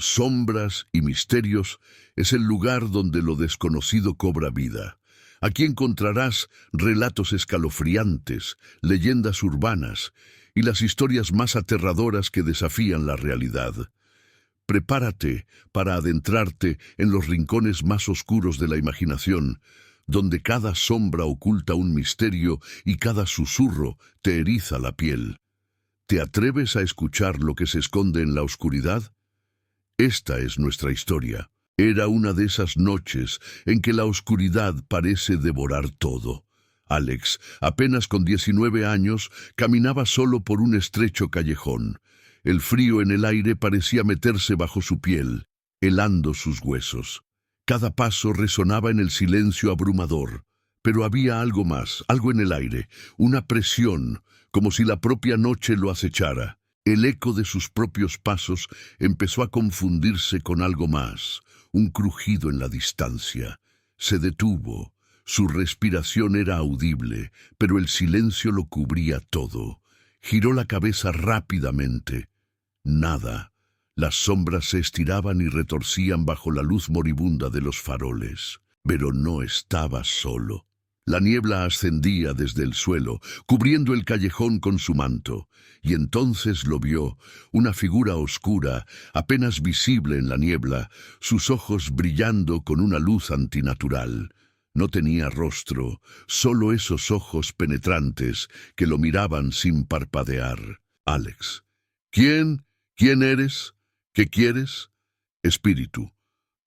sombras y misterios es el lugar donde lo desconocido cobra vida. Aquí encontrarás relatos escalofriantes, leyendas urbanas y las historias más aterradoras que desafían la realidad. Prepárate para adentrarte en los rincones más oscuros de la imaginación, donde cada sombra oculta un misterio y cada susurro te eriza la piel. ¿Te atreves a escuchar lo que se esconde en la oscuridad? Esta es nuestra historia. Era una de esas noches en que la oscuridad parece devorar todo. Alex, apenas con 19 años, caminaba solo por un estrecho callejón. El frío en el aire parecía meterse bajo su piel, helando sus huesos. Cada paso resonaba en el silencio abrumador. Pero había algo más, algo en el aire, una presión, como si la propia noche lo acechara. El eco de sus propios pasos empezó a confundirse con algo más, un crujido en la distancia. Se detuvo. Su respiración era audible, pero el silencio lo cubría todo. Giró la cabeza rápidamente. Nada. Las sombras se estiraban y retorcían bajo la luz moribunda de los faroles. Pero no estaba solo. La niebla ascendía desde el suelo, cubriendo el callejón con su manto, y entonces lo vio, una figura oscura, apenas visible en la niebla, sus ojos brillando con una luz antinatural. No tenía rostro, solo esos ojos penetrantes que lo miraban sin parpadear. Alex. ¿Quién? ¿Quién eres? ¿Qué quieres? Espíritu.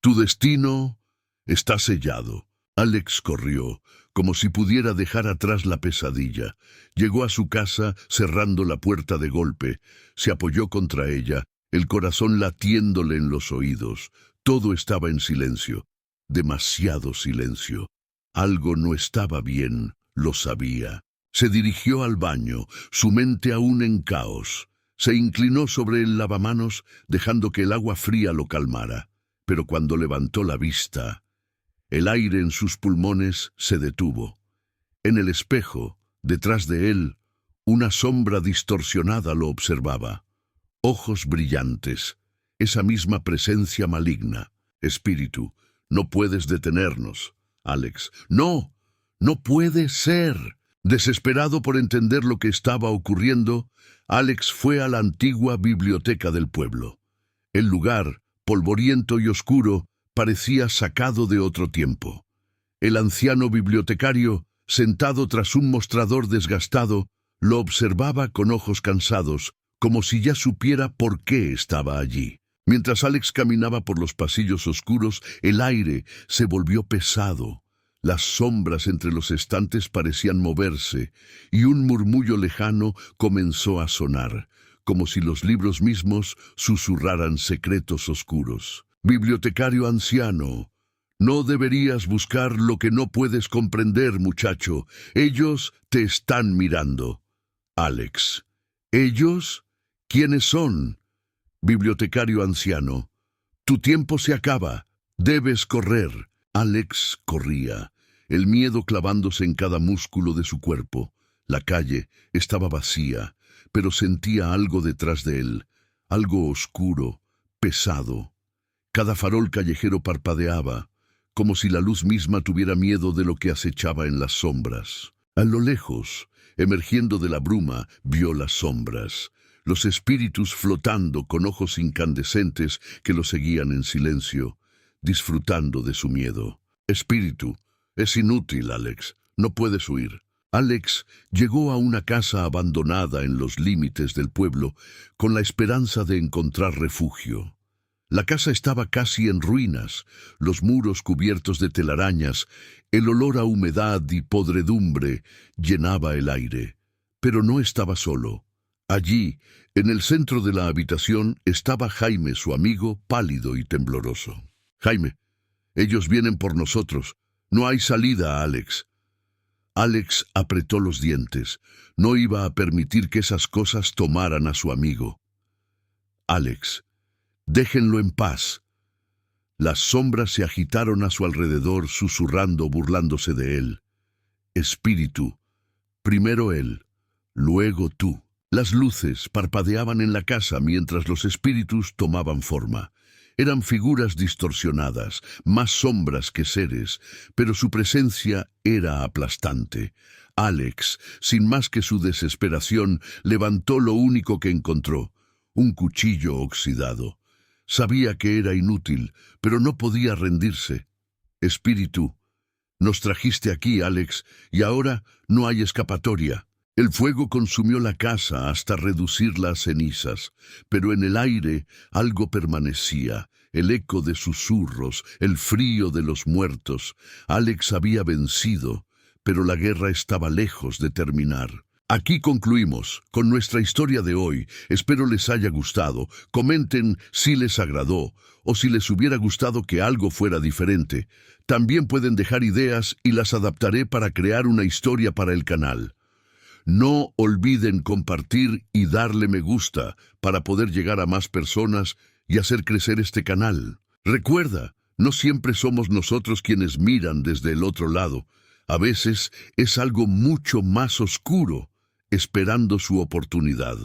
Tu destino está sellado. Alex corrió, como si pudiera dejar atrás la pesadilla. Llegó a su casa cerrando la puerta de golpe. Se apoyó contra ella, el corazón latiéndole en los oídos. Todo estaba en silencio, demasiado silencio. Algo no estaba bien, lo sabía. Se dirigió al baño, su mente aún en caos. Se inclinó sobre el lavamanos, dejando que el agua fría lo calmara. Pero cuando levantó la vista, el aire en sus pulmones se detuvo. En el espejo, detrás de él, una sombra distorsionada lo observaba. Ojos brillantes, esa misma presencia maligna. Espíritu, no puedes detenernos. Alex, no, no puede ser. Desesperado por entender lo que estaba ocurriendo, Alex fue a la antigua biblioteca del pueblo. El lugar, polvoriento y oscuro, parecía sacado de otro tiempo. El anciano bibliotecario, sentado tras un mostrador desgastado, lo observaba con ojos cansados, como si ya supiera por qué estaba allí. Mientras Alex caminaba por los pasillos oscuros, el aire se volvió pesado. Las sombras entre los estantes parecían moverse, y un murmullo lejano comenzó a sonar, como si los libros mismos susurraran secretos oscuros. Bibliotecario anciano, no deberías buscar lo que no puedes comprender, muchacho. Ellos te están mirando. Alex. ¿Ellos? ¿Quiénes son? Bibliotecario anciano. Tu tiempo se acaba. Debes correr. Alex corría, el miedo clavándose en cada músculo de su cuerpo. La calle estaba vacía, pero sentía algo detrás de él, algo oscuro, pesado. Cada farol callejero parpadeaba, como si la luz misma tuviera miedo de lo que acechaba en las sombras. A lo lejos, emergiendo de la bruma, vio las sombras, los espíritus flotando con ojos incandescentes que lo seguían en silencio, disfrutando de su miedo. Espíritu, es inútil, Alex, no puedes huir. Alex llegó a una casa abandonada en los límites del pueblo, con la esperanza de encontrar refugio. La casa estaba casi en ruinas, los muros cubiertos de telarañas, el olor a humedad y podredumbre llenaba el aire. Pero no estaba solo. Allí, en el centro de la habitación, estaba Jaime, su amigo, pálido y tembloroso. Jaime, ellos vienen por nosotros. No hay salida, Alex. Alex apretó los dientes. No iba a permitir que esas cosas tomaran a su amigo. Alex, déjenlo en paz. Las sombras se agitaron a su alrededor, susurrando, burlándose de él. Espíritu, primero él, luego tú. Las luces parpadeaban en la casa mientras los espíritus tomaban forma. Eran figuras distorsionadas, más sombras que seres, pero su presencia era aplastante. Alex, sin más que su desesperación, levantó lo único que encontró, un cuchillo oxidado. Sabía que era inútil, pero no podía rendirse. Espíritu, nos trajiste aquí, Alex, y ahora no hay escapatoria. El fuego consumió la casa hasta reducirla a cenizas, pero en el aire algo permanecía, el eco de susurros, el frío de los muertos. Alex había vencido, pero la guerra estaba lejos de terminar. Aquí concluimos con nuestra historia de hoy. Espero les haya gustado. Comenten si les agradó o si les hubiera gustado que algo fuera diferente. También pueden dejar ideas y las adaptaré para crear una historia para el canal. No olviden compartir y darle me gusta para poder llegar a más personas y hacer crecer este canal. Recuerda, no siempre somos nosotros quienes miran desde el otro lado. A veces es algo mucho más oscuro, esperando su oportunidad.